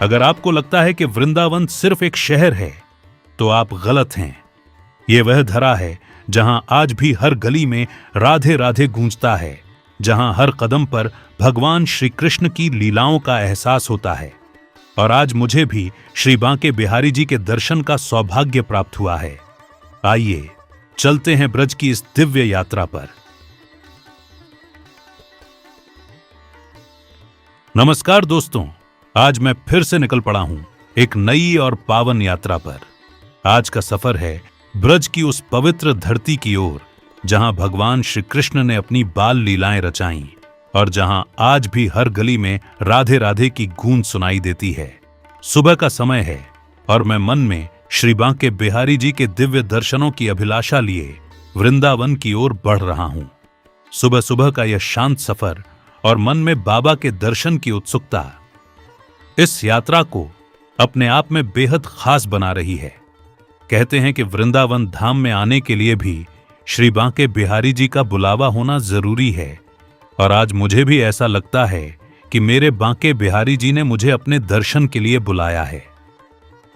अगर आपको लगता है कि वृंदावन सिर्फ एक शहर है तो आप गलत हैं। ये वह धरा है जहां आज भी हर गली में राधे राधे गूंजता है, जहां हर कदम पर भगवान श्री कृष्ण की लीलाओं का एहसास होता है। और आज मुझे भी श्री बांके बिहारी जी के दर्शन का सौभाग्य प्राप्त हुआ है। आइए चलते हैं ब्रज की इस दिव्य यात्रा पर। नमस्कार दोस्तों, आज मैं फिर से निकल पड़ा हूं एक नई और पावन यात्रा पर। आज का सफर है ब्रज की उस पवित्र धरती की ओर जहां भगवान श्री कृष्ण ने अपनी बाल लीलाएं रचाईं और जहां आज भी हर गली में राधे राधे की गूंज सुनाई देती है। सुबह का समय है और मैं मन में श्री बांके बिहारी जी के दिव्य दर्शनों की अभिलाषा लिए वृंदावन की ओर बढ़ रहा हूं। सुबह सुबह का यह शांत सफर और मन में बाबा के दर्शन की उत्सुकता इस यात्रा को अपने आप में बेहद खास बना रही है। कहते हैं कि वृंदावन धाम में आने के लिए भी श्री बांके बिहारी जी का बुलावा होना जरूरी है, और आज मुझे भी ऐसा लगता है कि मेरे बांके बिहारी जी ने मुझे अपने दर्शन के लिए बुलाया है।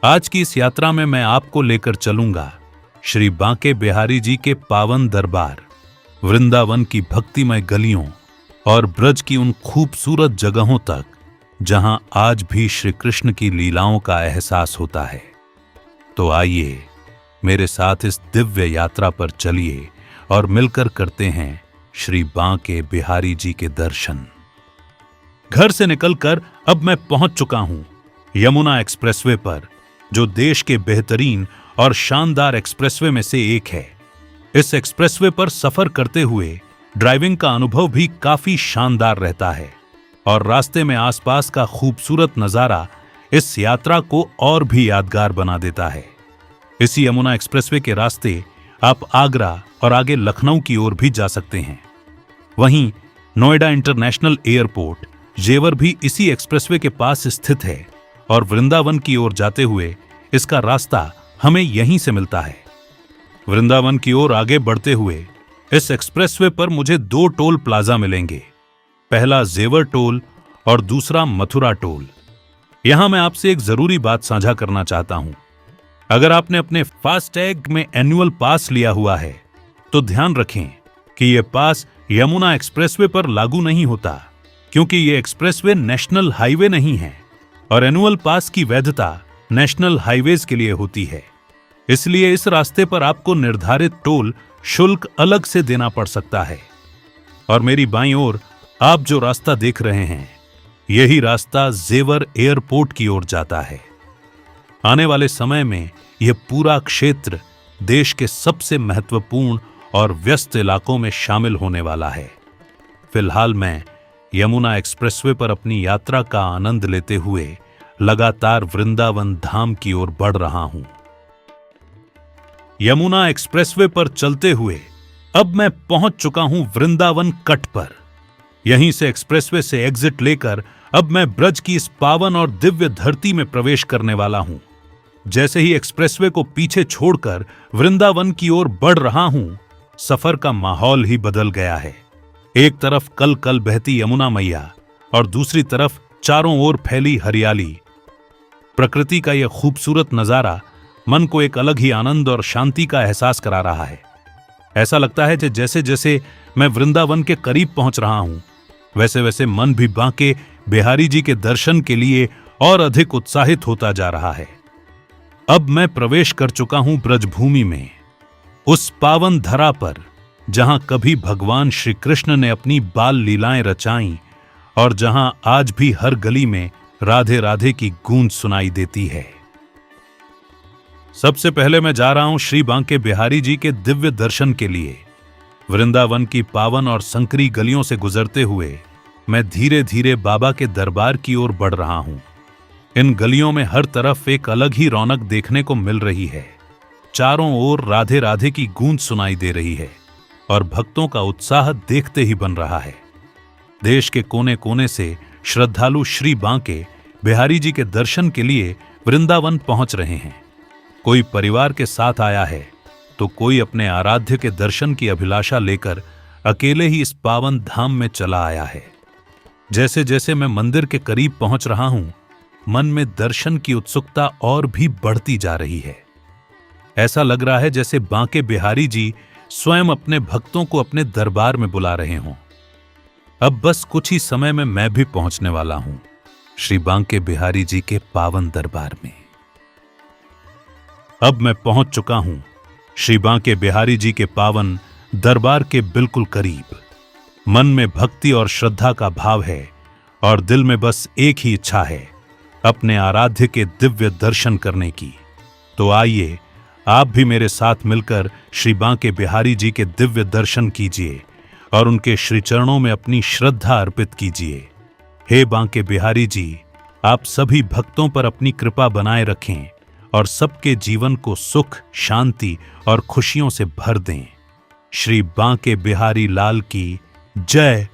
आज की इस यात्रा में मैं आपको लेकर चलूंगा श्री बांके बिहारी जी के पावन दरबार, वृंदावन की भक्तिमय गलियों और ब्रज की उन खूबसूरत जगहों तक जहां आज भी श्री कृष्ण की लीलाओं का एहसास होता है। तो आइए मेरे साथ इस दिव्य यात्रा पर चलिए और मिलकर करते हैं श्री बांके बिहारी जी के दर्शन। घर से निकलकर अब मैं पहुंच चुका हूं यमुना एक्सप्रेसवे पर, जो देश के बेहतरीन और शानदार एक्सप्रेसवे में से एक है। इस एक्सप्रेसवे पर सफर करते हुए ड्राइविंग का अनुभव भी काफी शानदार रहता है और रास्ते में आसपास का खूबसूरत नजारा इस यात्रा को और भी यादगार बना देता है। इसी यमुना एक्सप्रेसवे के रास्ते आप आगरा और आगे लखनऊ की ओर भी जा सकते हैं। वहीं नोएडा इंटरनेशनल एयरपोर्ट जेवर भी इसी एक्सप्रेसवे के पास स्थित है और वृंदावन की ओर जाते हुए इसका रास्ता हमें यहीं से मिलता है। वृंदावन की ओर आगे बढ़ते हुए इस एक्सप्रेसवे पर मुझे 2 टोल प्लाजा मिलेंगे। पहला जेवर टोल और दूसरा मथुरा टोल। यहां मैं आपसे एक जरूरी बात साझा करना चाहता हूं। अगर आपने अपने फास्टैग में एनुअल पास लिया हुआ है तो ध्यान रखें कि यह पास यमुना एक्सप्रेसवे पर लागू नहीं होता, क्योंकि यह एक्सप्रेसवे नेशनल हाईवे नहीं है और एनुअल पास की वैधता नेशनल हाईवेज के लिए होती है। इसलिए इस रास्ते पर आपको निर्धारित टोल शुल्क अलग से देना पड़ सकता है। और मेरी बाईं ओर आप जो रास्ता देख रहे हैं, यही रास्ता जेवर एयरपोर्ट की ओर जाता है। आने वाले समय में यह पूरा क्षेत्र देश के सबसे महत्वपूर्ण और व्यस्त इलाकों में शामिल होने वाला है। फिलहाल मैं यमुना एक्सप्रेसवे पर अपनी यात्रा का आनंद लेते हुए लगातार वृंदावन धाम की ओर बढ़ रहा हूं। यमुना एक्सप्रेसवे पर चलते हुए अब मैं पहुंच चुका हूं वृंदावन कट पर। यहीं से एक्सप्रेसवे से एग्जिट लेकर अब मैं ब्रज की इस पावन और दिव्य धरती में प्रवेश करने वाला हूं। जैसे ही एक्सप्रेसवे को पीछे छोड़कर वृंदावन की ओर बढ़ रहा हूं, सफर का माहौल ही बदल गया है। एक तरफ कल कल बहती यमुना मैया और दूसरी तरफ चारों ओर फैली हरियाली। प्रकृति का यह खूबसूरत नजारा मन को एक अलग ही आनंद और शांति का एहसास करा रहा है। ऐसा लगता है कि जैसे जैसे मैं वृंदावन के करीब पहुंच रहा हूं, वैसे वैसे मन भी बांके बिहारी जी के दर्शन के लिए और अधिक उत्साहित होता जा रहा है। अब मैं प्रवेश कर चुका हूं ब्रजभूमि में, उस पावन धरा पर जहां कभी भगवान श्री कृष्ण ने अपनी बाल लीलाएं रचाईं और जहां आज भी हर गली में राधे राधे की गूंज सुनाई देती है। सबसे पहले मैं जा रहा हूं श्री बांके बिहारी जी के दिव्य दर्शन के लिए। वृंदावन की पावन और संकरी गलियों से गुजरते हुए मैं धीरे धीरे बाबा के दरबार की ओर बढ़ रहा हूं। इन गलियों में हर तरफ एक अलग ही रौनक देखने को मिल रही है। चारों ओर राधे राधे की गूंज सुनाई दे रही है और भक्तों का उत्साह देखते ही बन रहा है। देश के कोने कोने से श्रद्धालु श्री बांके बिहारी जी के दर्शन के लिए वृंदावन पहुंच रहे हैं। कोई परिवार के साथ आया है तो कोई अपने आराध्य के दर्शन की अभिलाषा लेकर अकेले ही इस पावन धाम में चला आया है। जैसे जैसे मैं मंदिर के करीब पहुंच रहा हूं, मन में दर्शन की उत्सुकता और भी बढ़ती जा रही है। ऐसा लग रहा है जैसे बांके बिहारी जी स्वयं अपने भक्तों को अपने दरबार में बुला रहे हों। अब बस कुछ ही समय में मैं भी पहुंचने वाला हूं श्री बांके बिहारी जी के पावन दरबार में। अब मैं पहुंच चुका हूं श्री बांके बिहारी जी के पावन दरबार के बिल्कुल करीब। मन में भक्ति और श्रद्धा का भाव है और दिल में बस एक ही इच्छा है, अपने आराध्य के दिव्य दर्शन करने की। तो आइए आप भी मेरे साथ मिलकर श्री बांके बिहारी जी के दिव्य दर्शन कीजिए और उनके श्री चरणों में अपनी श्रद्धा अर्पित कीजिए। हे बांके बिहारी जी, आप सभी भक्तों पर अपनी कृपा बनाए रखें और सबके जीवन को सुख, शांति और खुशियों से भर दें। श्री बांके बिहारी लाल की जय।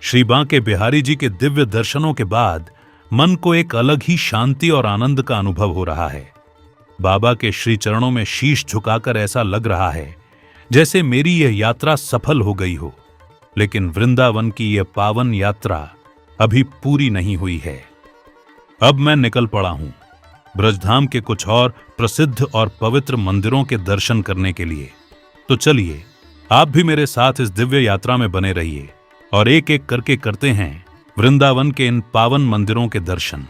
श्री बांके बिहारी जी के दिव्य दर्शनों के बाद मन को एक अलग ही शांति और आनंद का अनुभव हो रहा है। बाबा के श्री चरणों में शीश झुकाकर ऐसा लग रहा है जैसे मेरी यह यात्रा सफल हो गई हो। लेकिन वृंदावन की यह पावन यात्रा अभी पूरी नहीं हुई है। अब मैं निकल पड़ा हूं ब्रजधाम के कुछ और प्रसिद्ध और पवित्र मंदिरों के दर्शन करने के लिए। तो चलिए आप भी मेरे साथ इस दिव्य यात्रा में बने रहिए और एक एक करके करते हैं वृंदावन के इन पावन मंदिरों के दर्शन।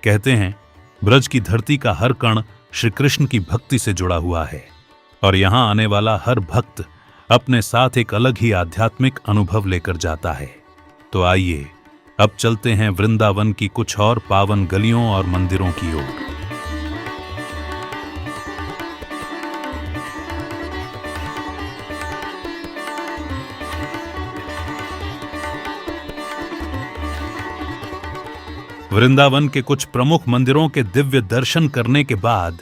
कहते हैं ब्रज की धरती का हर कण श्री कृष्ण की भक्ति से जुड़ा हुआ है और यहां आने वाला हर भक्त अपने साथ एक अलग ही आध्यात्मिक अनुभव लेकर जाता है। तो आइए अब चलते हैं वृंदावन की कुछ और पावन गलियों और मंदिरों की ओर। वृंदावन के कुछ प्रमुख मंदिरों के दिव्य दर्शन करने के बाद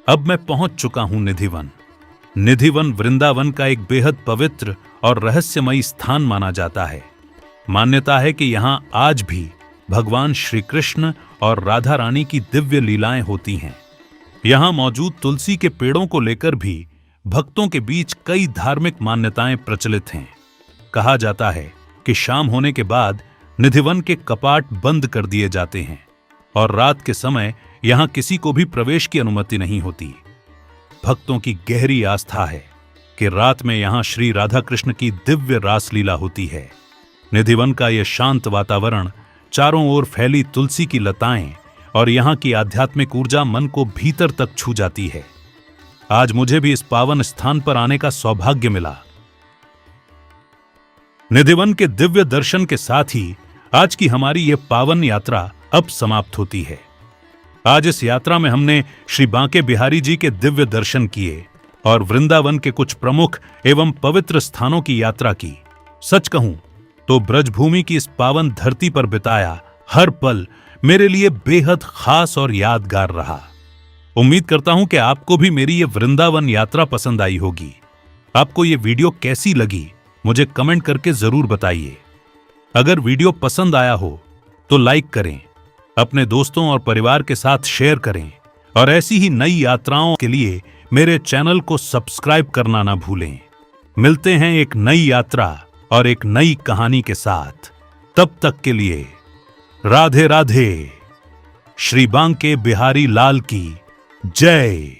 अब मैं पहुंच चुका हूं निधिवन। निधिवन वृंदावन का एक बेहद पवित्र और रहस्यमयी स्थान माना जाता है। मान्यता है कि यहां आज भी भगवान श्री कृष्ण और राधा रानी की दिव्य लीलाएं होती हैं। यहां मौजूद तुलसी के पेड़ों को लेकर भी भक्तों के बीच कई धार्मिक मान्यताएं प्रचलित हैं। कहा जाता है कि शाम होने के बाद निधिवन के कपाट बंद कर दिए जाते हैं और रात के समय यहां किसी को भी प्रवेश की अनुमति नहीं होती। भक्तों की गहरी आस्था है कि रात में यहां श्री राधा कृष्ण की दिव्य रासलीला होती है। निधिवन का यह शांत वातावरण, चारों ओर फैली तुलसी की लताएं और यहां की आध्यात्मिक ऊर्जा मन को भीतर तक छू जाती है। आज मुझे भी इस पावन स्थान पर आने का सौभाग्य मिला। निधिवन के दिव्य दर्शन के साथ ही आज की हमारी यह पावन यात्रा अब समाप्त होती है। आज इस यात्रा में हमने श्री बांके बिहारी जी के दिव्य दर्शन किए और वृंदावन के कुछ प्रमुख एवं पवित्र स्थानों की यात्रा की। सच कहूं तो ब्रजभूमि की इस पावन धरती पर बिताया हर पल मेरे लिए बेहद खास और यादगार रहा। उम्मीद करता हूं कि आपको भी मेरी ये वृंदावन यात्रा पसंद आई होगी। आपको ये वीडियो कैसी लगी मुझे कमेंट करके जरूर बताइए। अगर वीडियो पसंद आया हो तो लाइक करें, अपने दोस्तों और परिवार के साथ शेयर करें और ऐसी ही नई यात्राओं के लिए मेरे चैनल को सब्सक्राइब करना ना भूलें। मिलते हैं एक नई यात्रा और एक नई कहानी के साथ। तब तक के लिए राधे राधे। श्री बांके बिहारी लाल की जय।